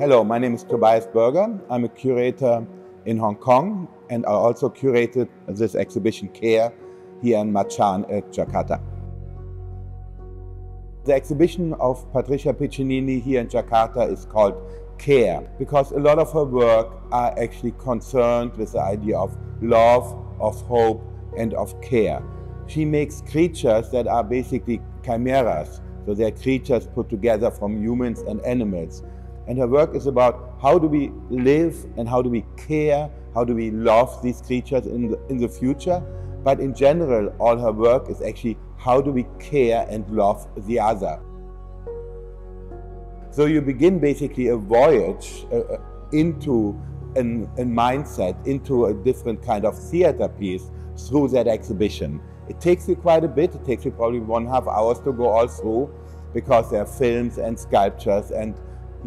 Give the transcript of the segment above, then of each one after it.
Hello, my name is Tobias Berger. I'm a curator in Hong Kong, and I also curated this exhibition Care here in MACAN at Jakarta. The exhibition of Patricia Piccinini here in Jakarta is called Care, because a lot of her work are actually concerned with the idea of love, of hope, and of care. She makes creatures that are basically chimeras, so they're creatures put together from humans and animals. And her work is about how do we live and how do we care, how do we love these creatures in the future. But in general, all her work is actually how do we care and love the other. So you begin basically a voyage into a mindset, into a different kind of theater piece through that exhibition. It takes you quite a bit. It takes you probably 1.5 hours to go all through, because there are films and sculptures and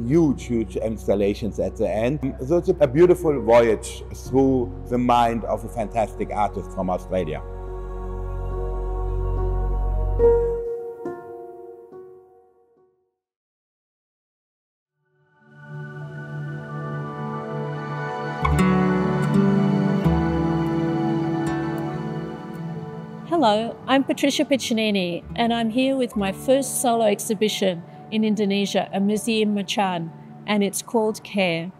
huge installations at the end. So it's a beautiful voyage through the mind of a fantastic artist from Australia. Hello, I'm Patricia Piccinini, and I'm here with my first solo exhibition in Indonesia, a Museum MACAN, and it's called Care.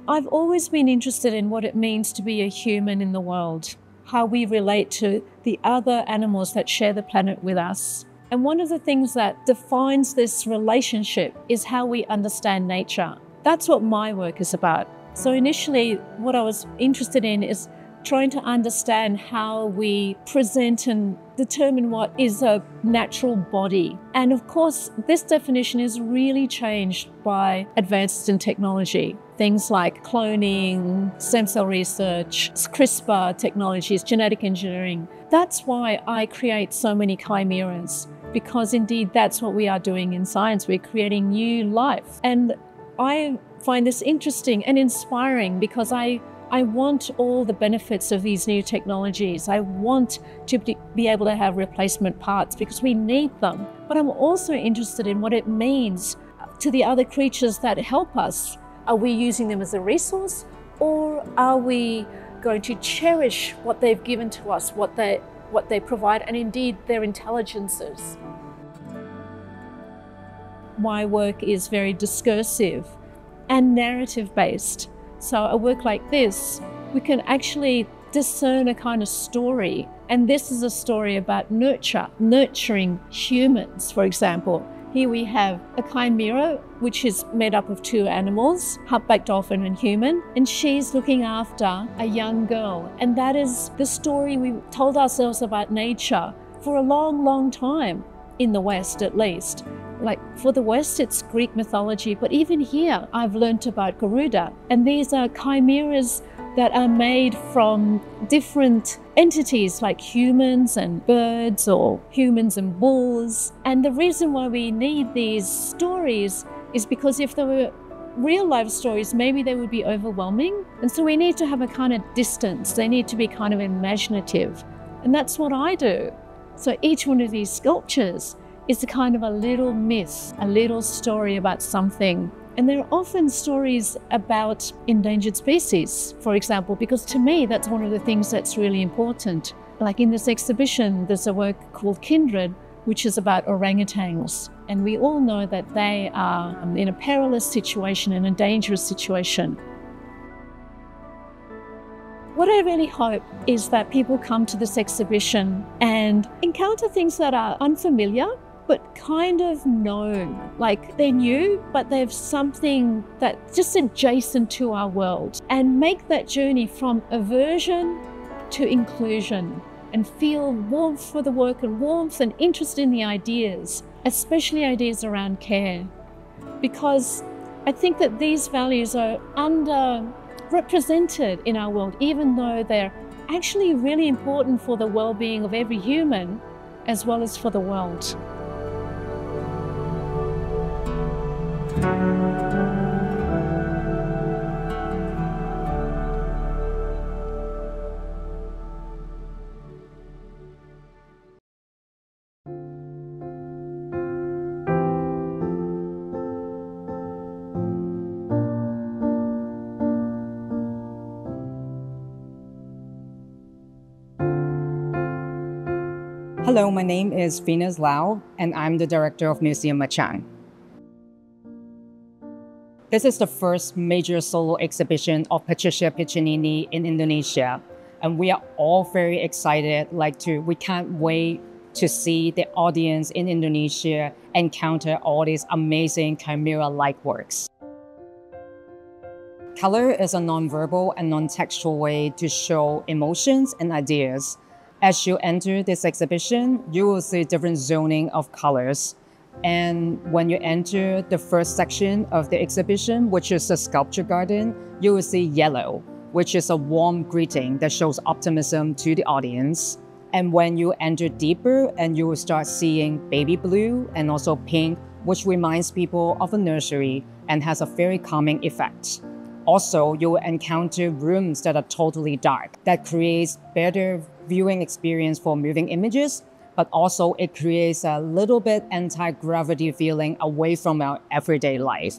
I've always been interested in what it means to be a human in the world, how we relate to the other animals that share the planet with us. And one of the things that defines this relationship is how we understand nature. That's what my work is about. So initially, what I was interested in is trying to understand how we present and determine what is a natural body. And of course, this definition is really changed by advances in technology. Things like cloning, stem cell research, CRISPR technologies, genetic engineering. That's why I create so many chimeras, because indeed that's what we are doing in science. We're creating new life. And I find this interesting and inspiring because I want all the benefits of these new technologies. I want to be able to have replacement parts because we need them. But I'm also interested in what it means to the other creatures that help us. Are we using them as a resource, or are we going to cherish what they've given to us, what they provide, and indeed their intelligences? My work is very discursive and narrative-based. So a work like this, we can actually discern a kind of story. And this is a story about nurturing humans, for example. Here we have a chimera, which is made up of two animals, humpback dolphin and human, and she's looking after a young girl. And that is the story we told ourselves about nature for a long, long time, in the West at least. Like for the West, it's Greek mythology, but even here, I've learnt about Garuda. And these are chimeras that are made from different entities like humans and birds, or humans and bulls. And the reason why we need these stories is because if there were real life stories, maybe they would be overwhelming. And so we need to have a kind of distance. They need to be kind of imaginative. And that's what I do. So each one of these sculptures is a kind of a little myth, a little story about something. And they're often stories about endangered species, for example, because to me, that's one of the things that's really important. Like in this exhibition, there's a work called Kindred, which is about orangutans. And we all know that they are in a perilous situation, in a dangerous situation. What I really hope is that people come to this exhibition and encounter things that are unfamiliar, but kind of known. Like they're new, but they have something that's just adjacent to our world. And make that journey from aversion to inclusion and feel warmth for the work and warmth and interest in the ideas, especially ideas around care. Because I think that these values are underrepresented in our world, even though they're actually really important for the well-being of every human as well as for the world. Hello, my name is Venus Lau, and I'm the director of Museum MACAN. This is the first major solo exhibition of Patricia Piccinini in Indonesia, and we are all very excited. We can't wait to see the audience in Indonesia encounter all these amazing camera-like works. Color is a non-verbal and non-textual way to show emotions and ideas. As you enter this exhibition, you will see different zoning of colors. And when you enter the first section of the exhibition, which is the sculpture garden, you will see yellow, which is a warm greeting that shows optimism to the audience. And when you enter deeper, and you will start seeing baby blue and also pink, which reminds people of a nursery and has a very calming effect. Also, you will encounter rooms that are totally dark. That creates better viewing experience for moving images, but also it creates a little bit anti-gravity feeling away from our everyday life.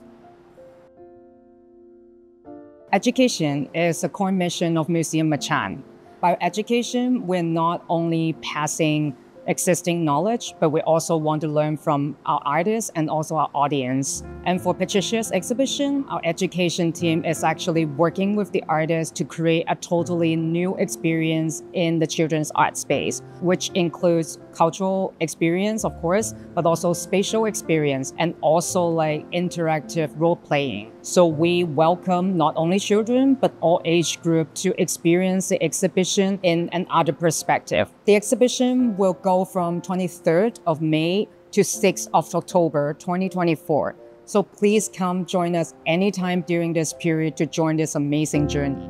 Education is a core mission of Museum MACAN. By education, we're not only passing existing knowledge, but we also want to learn from our artists and also our audience. And for Patricia's exhibition, our education team is actually working with the artists to create a totally new experience in the children's art space, which includes cultural experience, of course, but also spatial experience and also interactive role-playing. So we welcome not only children, but all age group to experience the exhibition in another perspective. The exhibition will go from 23rd of May to 6th of October 2024. So please come join us anytime during this period to join this amazing journey.